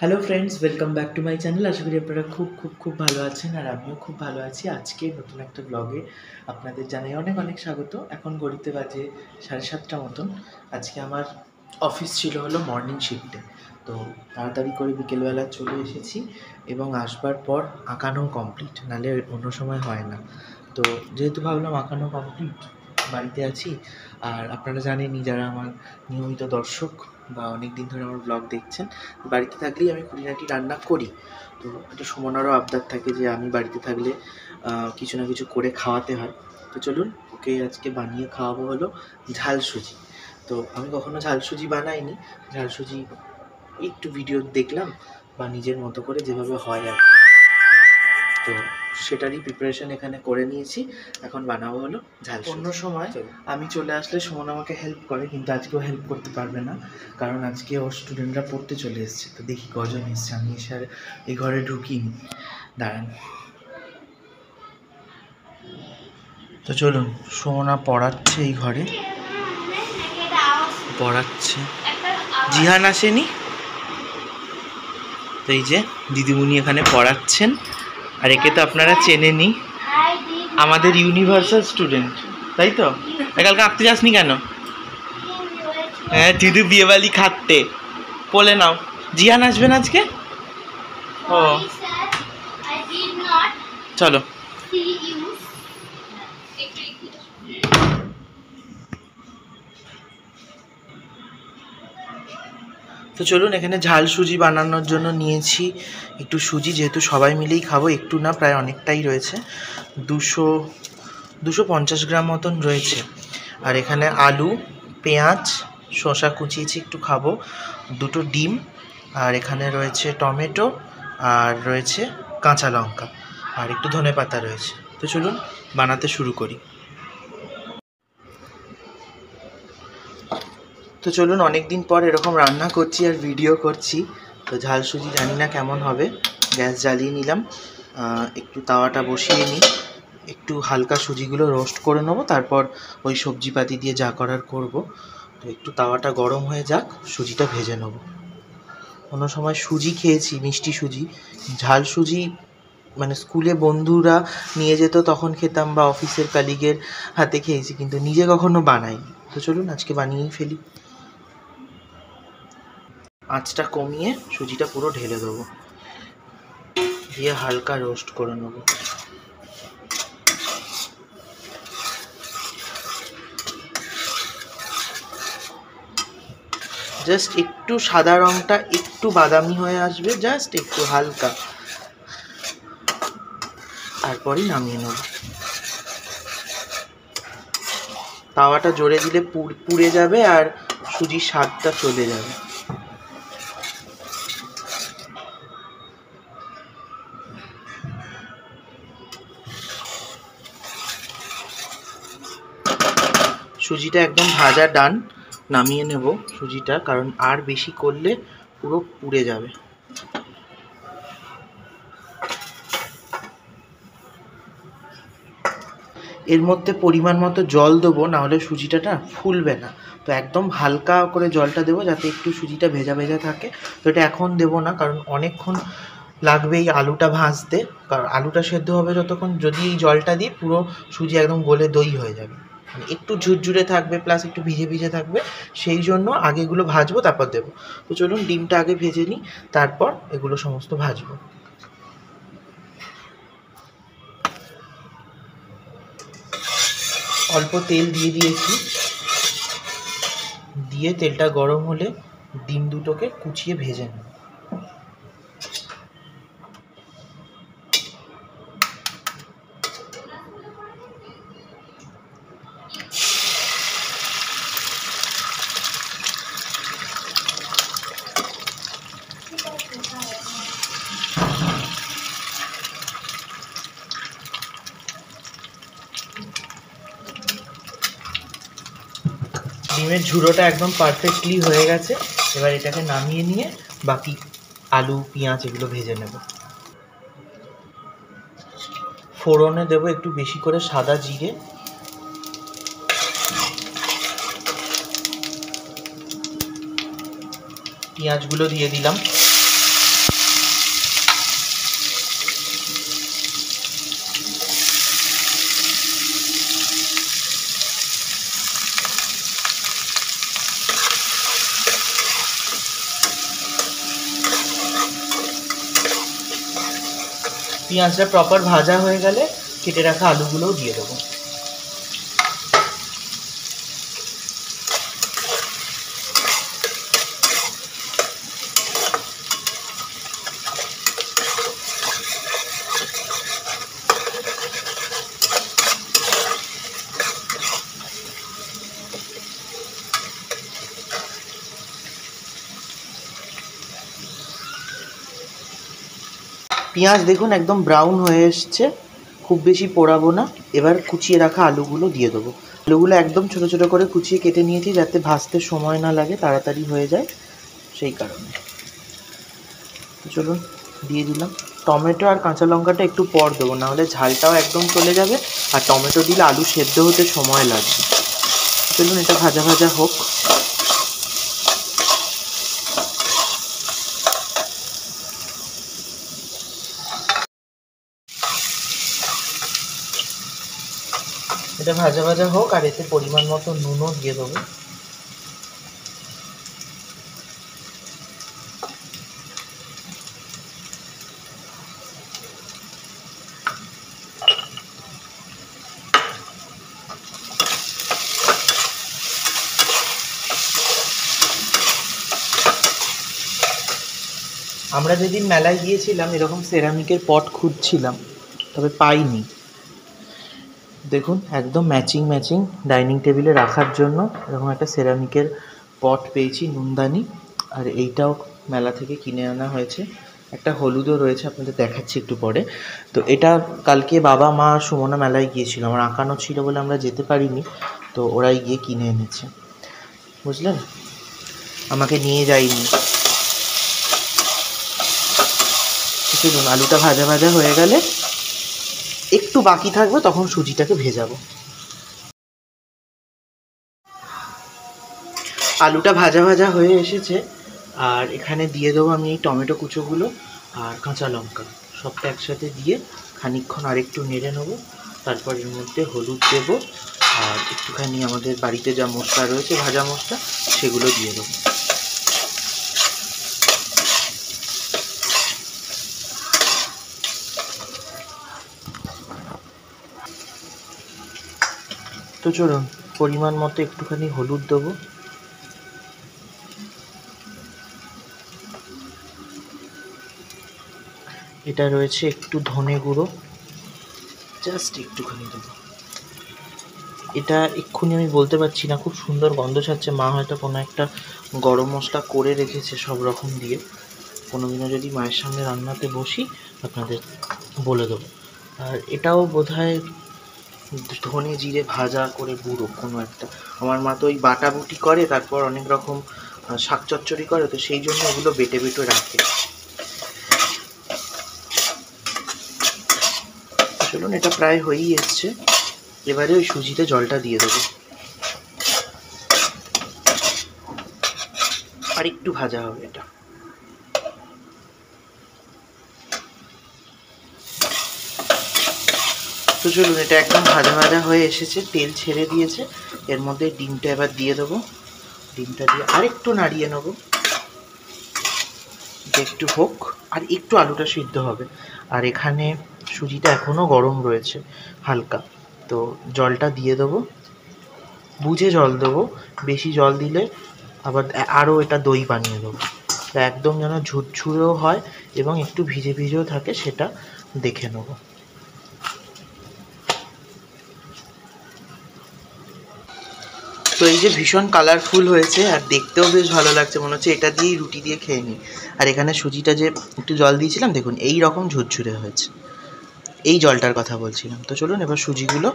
Hello friends, welcome back to my channel. আশা করি আপনারা খুব ভালো আছেন, আর আমিও খুব ভালো আছি। আজকে নতুন একটা ব্লগে আপনাদের জানাই অনেক অনেক স্বাগত। এখন ঘড়িতে বাজে 7:30 মতন। আজকে আমার অফিস ছিল হলো মর্নিং শিফটে, তো তাড়াতাড়ি করে বিকেলবেলা চলে এসেছি এবং আসবার পর আঁকানো কমপ্লিট, নাহলে অন্য সময় হয় না। তো যেহেতু ভাবলাম আঁকানো কমপ্লিট, বাড়িতে আছি। আর আপনারা জানেনই, যারা আমার নিয়মিত দর্শক বা অনেক দিন ধরে আমার ব্লগ দেখছেন, বাড়িতে থাকলেই আমি খুঁটিনাটি রান্না করি। তো একটা সুমনারও আবদার থাকে যে আমি বাড়িতে থাকলে কিছু না কিছু করে খাওয়াতে হয়। তো চলুন, ওকে আজকে বানিয়ে খাওয়াবো হলো ঝাল সুজি। তো আমি কখনো ঝাল সুজি বানাইনি। ঝাল সুজি একটু ভিডিও দেখলাম বা নিজের মতো করে যেভাবে হয় আর তো সেটারই প্রিপারেশন এখানে করে নিয়েছি। এখন বানাবো হলো ঝাল। অন্য সময় আমি চলে আসলে সুমন আমাকে হেল্প করে, কিন্তু আজকেও হেল্প করতে পারবে না, কারণ আজকে ওর স্টুডেন্টরা পড়তে চলে এসছে। তো দেখি কজন এসছে, আমি এসে আর এই ঘরে ঢুকিনি। দাঁড়ান। তো চলুন, সুমনা পড়াচ্ছে, এই ঘরে পড়াচ্ছে। জিহান আসেনি, তো এই যে দিদিমণি এখানে পড়াচ্ছেন। আর একে তো আপনারা চেনেনি, আমাদের ইউনিভার্সাল স্টুডেন্ট, তাই তো? কালকে আঁকতে যাসনি কেন? হ্যাঁ, দিদি বিয়েবালি খাটতে বলে নাও। জিয়ান আসবেন আজকে? ও চলো। তো চলুন, এখানে ঝাল সুজি বানানোর জন্য নিয়েছি একটু সুজি, যেহেতু সবাই মিলেই খাবো। একটু না, প্রায় অনেকটাই রয়েছে, 250 গ্রাম মতন রয়েছে। আর এখানে আলু, পেঁয়াজ, শসা কুচিয়েছি, একটু খাবো, 2টো ডিম, আর এখানে রয়েছে টমেটো, আর রয়েছে কাঁচা লঙ্কা, আর একটু ধনেপাতা রয়েছে। তো চলুন বানাতে শুরু করি। তো চলুন, অনেক দিন পর এরকম রান্না করছি আর ভিডিও করছি। তো ঝাল সুজি জানি না কেমন হবে। গ্যাস জ্বালিয়ে নিলাম, একটু তাওয়াটা বসিয়ে নিই, একটু হালকা সুজিগুলো রোস্ট করে নেবো, তারপর ওই সবজিপাতি দিয়ে যা করার করব। তো একটু তাওয়াটা গরম হয়ে যাক, সুজিটা ভেজে নেব। কোনো সময় সুজি খেয়েছি, মিষ্টি সুজি। ঝাল সুজি মানে স্কুলে বন্ধুরা নিয়ে যেত, তখন খেতাম, বা অফিসের কালিগের হাতে খেয়েছি, কিন্তু নিজে কখনো বানাইনি। তো চলুন আজকে বানিয়েই ফেলি। আঁচটা কমিয়ে সুজিটা পুরো ঢেলে দেবো, দিয়ে হালকা রোস্ট করে নেব। জাস্ট একটু সাদা রঙটা একটু বাদামি হয়ে আসবে, জাস্ট একটু হালকা, তারপরেই নামিয়ে নেব। তাওয়াটা জোরে দিলে পুড়ে যাবে আর সুজির স্বাদটা চলে যাবে। সুজিটা একদম ভাজা ডান, নামিয়ে নেব সুজিটা, কারণ আর বেশি করলে পুরো পুড়ে যাবে। এর মধ্যে পরিমাণ মতো জল দেবো, নাহলে সুজিটা না ফুলবে না। তো একদম হালকা করে জলটা দেবো, যাতে একটু সুজিটা ভেজা ভেজা থাকে। তো এটা এখন দেবো না, কারণ অনেকক্ষণ লাগবে এই আলুটা ভাজতে, কারণ আলুটা সেদ্ধ হবে যতক্ষণ। যদি এই জলটা দিই, পুরো সুজি একদম গলে দই হয়ে যাবে, মানে একটু ঝুরঝুরে থাকবে, প্লাস একটু ভিজে ভিজে থাকবে। সেই জন্য আগে এগুলো ভাজবো, তারপর দেবো। তো চলুন ডিমটা আগে ভেজে নিই, তারপর এগুলো সমস্ত ভাজবো। অল্প তেল দিয়ে দিয়েছি, দিয়ে তেলটা গরম হলে ডিম দুটোকে কুচিয়ে ভেজে নেব। ডিমের ঝুড়োটা একদম পারফেক্টলি হয়ে গেছে। এবার এটাকে নামিয়ে নিয়ে বাকি আলু, পেঁয়াজ এগুলো ভেজে নেব। ফোড়নে দেবো একটু বেশি করে সাদা জিরে, পেঁয়াজগুলো দিয়ে দিলাম, পেঁয়াজটা প্রপার ভাজা হয়ে গেলে কেটে রাখা আলুগুলোও দিয়ে দেবো। পেঁয়াজ দেখুন একদম ব্রাউন হয়ে এসছে, খুব বেশি পোড়াবো না। এবার কুচিয়ে রাখা আলুগুলো দিয়ে দেবো। আলুগুলো একদম ছোটো ছোটো করে কুচিয়ে কেটে নিয়েছি, যাতে ভাজতে সময় না লাগে, তাড়াতাড়ি হয়ে যায় সেই কারণে। চলুন দিয়ে দিলাম। টমেটো আর কাঁচা লঙ্কাটা একটু পর দেবো, নাহলে ঝালটাও একদম চলে যাবে, আর টমেটো দিলে আলু সেদ্ধ হতে সময় লাগবে। চলুন এটা ভাজা ভাজা হোক। এটা ভাজা ভাজা হোক, আর এতে পরিমাণ মতো নুনও দিয়ে দেবো। আমরা যেদিন মেলায় গিয়েছিলাম এরকম সেরামিকের পট খুঁজছিলাম, তবে পাইনি। দেখুন একদম ম্যাচিং ম্যাচিং ডাইনিং টেবিলে রাখার জন্য এরকম একটা সেরামিকের পট পেয়েছি, নুনদানি। আর এইটাও মেলা থেকে কিনে আনা হয়েছে। একটা হলুদও রয়েছে, আপনাদের দেখাচ্ছি একটু পরে। তো এটা কালকে বাবা মা সুমনা মেলায় গিয়েছিল, আমার আঁকানো ছিল বলে আমরা যেতে পারিনি, তো ওরাই গিয়ে কিনে এনেছে, বুঝলেন, আমাকে নিয়ে যায়নি। চলুন আলুটা ভাজা ভাজা হয়ে গেলে একটু বাকি থাকবে, তখন সুজিটাকে ভেজাবো। আলুটা ভাজা ভাজা হয়ে এসেছে, আর এখানে দিয়ে দেবো আমি এই টমেটো কুচোগুলো আর কাঁচা লঙ্কা, সবটা একসাথে দিয়ে খানিকক্ষণ আরেকটু নেড়ে নেবো। তারপর এর মধ্যে হলুদ দেবো, আর একটুখানি আমাদের বাড়িতে যা মশলা রয়েছে ভাজা মশলা, সেগুলো দিয়ে দেবো। তো চলুন পরিমাণ মতো একটুখানি হলুদ দেবো, এটা রয়েছে একটু ধনে গুঁড়ো, জাস্ট একটুখানি দেবো। এটা এক্ষুনি আমি বলতে পারছি না, খুব সুন্দর গন্ধ ছাড়ছে, মা হয়তো কোনো একটা গরম মশলা করে রেখেছে সব রকম দিয়ে। কোনোদিনও যদি মায়ের সামনে রান্নাতে বসি আপনাদের বলে দেবো। আর এটাও বোধহয় ধনে জিরে ভাজা করে গুঁড়ো কোনো একটা, আমার মা তো ওই বাটাবুটি করে, তারপর অনেক রকম শাক চচ্চড়ি করে, তো সেই জন্য ওগুলো বেটে বেটে রাখে। চলুন এটা প্রায় হয়েই এসছে, এবারে ওই সুজিতে জলটা দিয়ে দেবো, আর একটু ভাজা হবে এটা। তো চলুন এটা একদম ভাজা ভাজা হয়ে এসেছে, তেল ছেড়ে দিয়েছে। এর মধ্যে ডিমটা এবার দিয়ে দেবো, ডিমটা দিয়ে আরেকটু নাড়িয়ে নেবো, একটু হোক, আর একটু আলুটা সিদ্ধ হবে। আর এখানে সুজিটা এখনও গরম রয়েছে হালকা, তো জলটা দিয়ে দেবো, বুঝে জল দেবো, বেশি জল দিলে আবার আরও এটা দই বানিয়ে দেবো। তা একদম যেন ঝুরঝুরেও হয় এবং একটু ভিজে ভিজেও থাকে, সেটা দেখে নেবো। তো এই যে ভীষণ কালারফুল হয়েছে, আর দেখতেও বেশ ভালো লাগছে, মনে হচ্ছে এটা দিয়েই রুটি দিয়ে খেয়ে নিই। আর এখানে সুজিটা যে একটু জল দিয়েছিলাম, দেখুন এই রকম ঝুরঝুরে হয়েছে, এই জলটার কথা বলছিলাম। তো চলুন এবার সুজিগুলো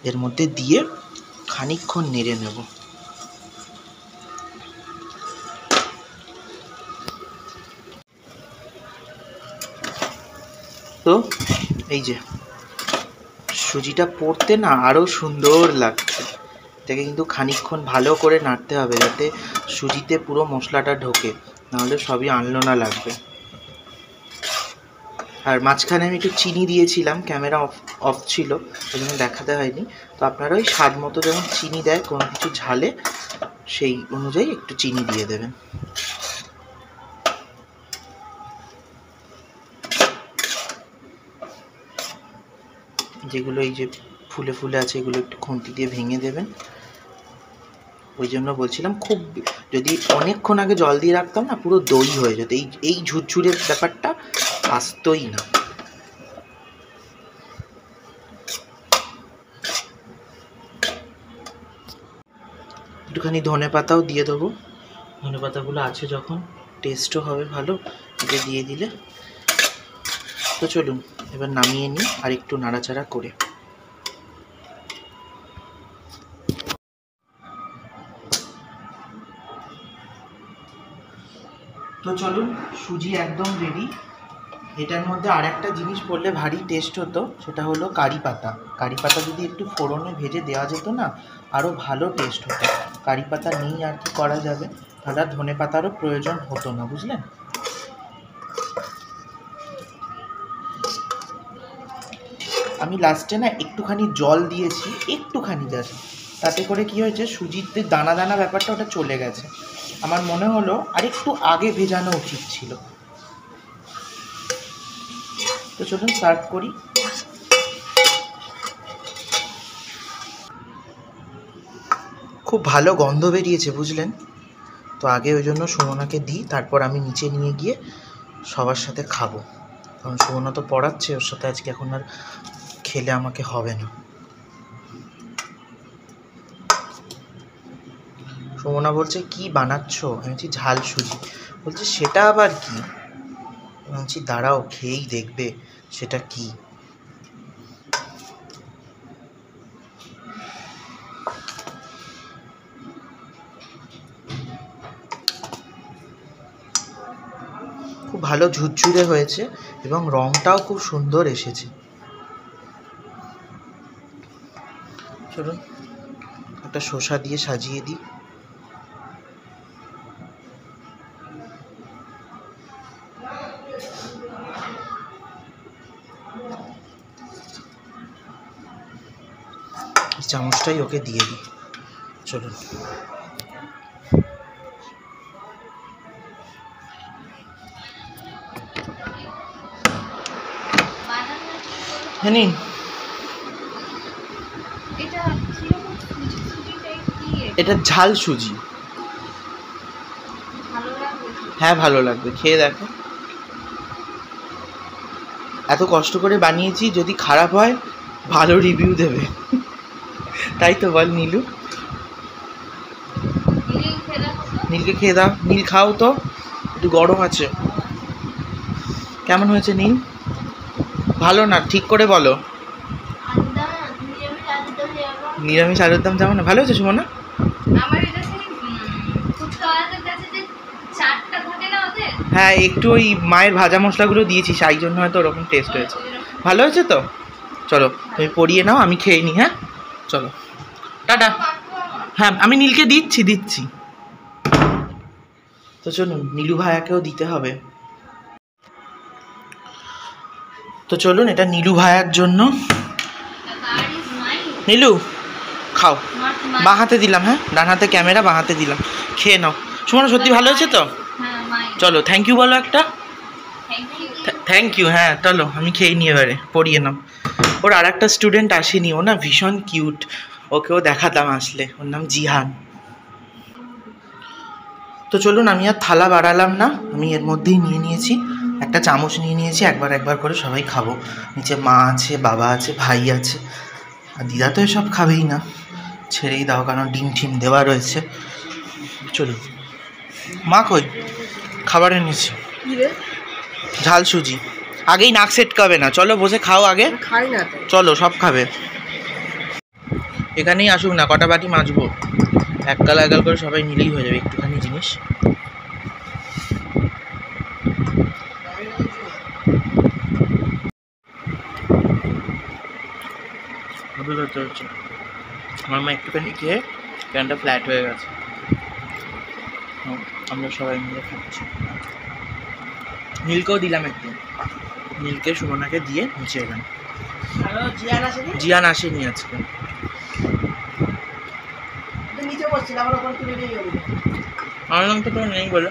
এর মধ্যে দিয়ে খানিকক্ষণ নেড়ে নেব। তো এই যে সুজিটা পড়তে না আরও সুন্দর লাগছে, এটাকে কিন্তু খানিকক্ষণ ভালো করে নাড়তে হবে, যাতে সুজিতে পুরো মশলাটা ঢোকে, নাহলে সবই আনলোনা লাগবে। আর মাঝখানে আমি একটু চিনি দিয়েছিলাম, ক্যামেরা অফ ছিল, ওই জন্য দেখাতে হয়নি। তো আপনারা ওই স্বাদ মতো যেমন চিনি দেয় কোনো কিছু ঝালে, সেই অনুযায়ী একটু চিনি দিয়ে দেবেন। যেগুলো এই যে ফুলে ফুলে আছে এগুলো একটু খুন্তি দিয়ে ভেঙে দেবেন। ওই জন্য বলছিলাম, খুব যদি অনেকক্ষণ আগে জল দিয়ে রাখতাম না, পুরো দই হয়ে যেত। এই ঝুরঝুরের ব্যাপারটা আসতোই না। একটুখানি ধনে পাতাও দিয়ে দেবো, ধনে পাতাগুলো আছে যখন টেস্টও হবে ভালো, এটা দিয়ে দিলে। তো চলুন এবার নামিয়ে নিই আর একটু নাড়াচাড়া করে। তো চলুন, সুজি একদম রেডি। এটার মধ্যে আর একটা জিনিস পড়লে ভারী টেস্ট হতো, সেটা হলো কারি পাতা। কারি পাতা যদি একটু ফোড়নে ভেজে দেওয়া যেত না, আরও ভালো টেস্ট হতো। কারি পাতা নেই আর কি করা যাবে, তাহলে আর ধনে পাতারও প্রয়োজন হতো না, বুঝলেন? আমি লাস্টে না একটুখানি জল দিয়েছি, একটুখানি জাস্ট, তাতে করে কি হয়েছে, সুজিতে দানা দানা ব্যাপারটা ওটা চলে গেছে। আমার মনে হলো আর একটু আগে ভেজানো উচিত ছিল। তো চলুন সার্ভ করি। খুব ভালো গন্ধ বেরিয়েছে, বুঝলেন? তো আগে ওই জন্য সুমনাকে দিই, তারপর আমি নিচে নিয়ে গিয়ে সবার সাথে খাবো। কারণ সুমনা তো পড়াচ্ছে, ওর সাথে আজকে এখন আর খেলে আমাকে হবে না। সুমনা বলছে কি বানাচ্ছ? আমি বলছি ঝাল সুজি। বলছে সেটা আবার কি? বলছি দাঁড়াও, খেয়েই দেখবে সেটা কি। খুব ভালো ঝুরঝুরে হয়েছে এবং রঙটাও খুব সুন্দর এসেছে। চলুন একটা শসা দিয়ে সাজিয়ে দিই। চামচটাই ওকে দিয়ে দিই। চলুন হ্যাঁ নিন। এটা ঝাল সুজি। হ্যাঁ ভালো লাগবে, খেয়ে দেখো। এত কষ্ট করে বানিয়েছি, যদি খারাপ হয় ভালো রিভিউ দেবে, তাই তো বল নীলু? নীলকে খেয়ে দাও, নীল খাও তো, একটু গরম আছে। কেমন হয়েছে নীল? ভালো না, ঠিক করে বলো। নিরামিষ আলুর দম যেমন ভালো হয়েছে সুমনা? হ্যাঁ একটু ওই মায়ের ভাজা মশলাগুলো দিয়েছি, সেই জন্য হয়তো ওরকম টেস্ট হয়েছে। ভালো হয়েছে তো? চলো তুমি পরিয়ে নাও, আমি খেয়ে নিই। হ্যাঁ চলো টাটা। হ্যাঁ আমি নীলকে দিচ্ছি। তো চলুন নীলু ভাইয়াকেও দিতে হবে। তো চলুন এটা নীলু ভাইয়ার জন্য। নীলু খাও, বাঁ হাতে দিলাম। হ্যাঁ ডান হাতে ক্যামেরা, বাঁ হাতে দিলাম, খেয়ে নাও। সুমনা সত্যি ভালো হয়েছে তো? চলো থ্যাংক ইউ বলো একটা। Thank you. হ্যাঁ চলো আমি খেয়ে নিয়ে এবারে পড়িয়ে নাও। ওর আর একটা স্টুডেন্ট আসেনি, ও না ভীষণ কিউট, ওকেও দেখাতাম আসলে, ওর নাম জিহান। তো চলুন আমি আর থালা বাড়ালাম না, আমি এর মধ্যেই নিয়ে নিয়েছি, একটা চামচ নিয়ে নিয়েছি, একবার করে সবাই খাবো। নিচে মা আছে, বাবা আছে, ভাই আছে, আর দিদা তো এসব খাবেই না, ছেড়েই দাও, কারণ ডিম ঠিম দেওয়া রয়েছে। চলুন। মা কই? খাবার এনেছি, ঝাল সুজি। আগেই নাক সেটকাবে না, চলো বসে খাও আগে। খাই না তো, চলো সব খাবে। এখানেই আসুক না, কটা বাটি মাজবো, একগাল করে সবাই নিলেই হয়ে যাবে একটুখানি জিনিস। আমার মা একটুখানি খেয়ে প্যানটা ফ্ল্যাট হয়ে গেছে, আমরা সবাই মিলে খাচ্ছি। নীলকেও দিলাম একটু, নীলকে সুমনাকে দিয়ে নিচে এলাম। জিয়ান আসেনি আজকে, আমার নাম তো নেই বলে।